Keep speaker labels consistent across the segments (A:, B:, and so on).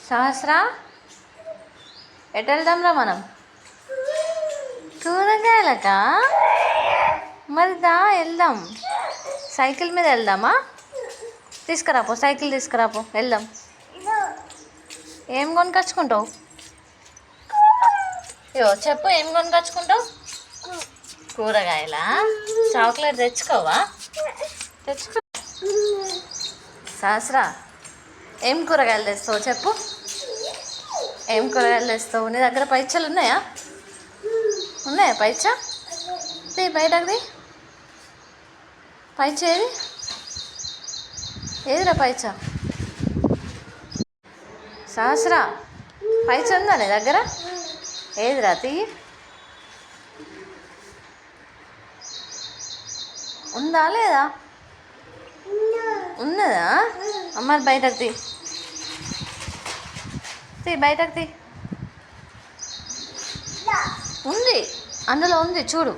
A: సహస్రా, ఎటు వెళ్దాంరా మనం? కూరగాయలకా? మరి దా వెళ్దాం. సైకిల్ మీద వెళ్దామా? తీసుకురాపో, సైకిల్ తీసుకురాపో, వెళ్దాం. ఏం కొనుకొచ్చుకుంటావు? యో చెప్పు, ఏం కొనుకొచ్చుకుంటావు? కూరగాయలా? చాక్లెట్ తెచ్చుకోవా? తెచ్చుకో. సహస్రా, ఏం కూరగాయలు తెస్తావు చెప్పు? ఏం కూరగాయలు తెస్తావు? నీ దగ్గర పైచలు ఉన్నాయా? ఉన్నాయా పైచ? తీ బయటది. పైచ ఏది? ఏదిరా పైచ? సహస్రా, పైచ ఉందా నీ దగ్గర? ఏదిరా తీ. ఉందా లేదా? ఉన్నదా? అమ్మాయి బయటకు తీ. తీ బయటకు తీ. ఉంది, అందులో ఉంది చూడు.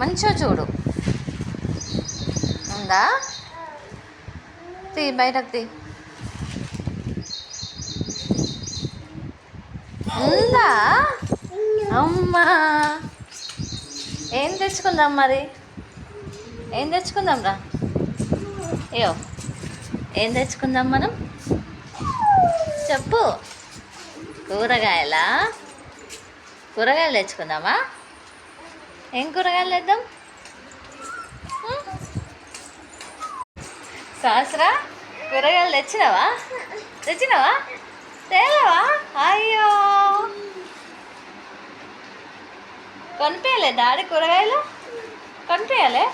A: మంచిగా చూడు. ఉందా? తీ బయటకు తీ. ఉందా? అమ్మా, ఏం తెచ్చుకుందాం మరి? ఏం తెచ్చుకుందాం రా? అయ్యో, ఏం తెచ్చుకుందాం మనం? చెప్పు. కూరగాయలా? కూరగాయలు తెచ్చుకుందామా? ఏం కూరగాయలు తెద్దాం? సహస్రా, కూరగాయలు తెచ్చినావా? తెచ్చినావా? తేలేవా? అయ్యో, కొనిపించలే డాడీ కూరగాయలు? కొనిపించలే?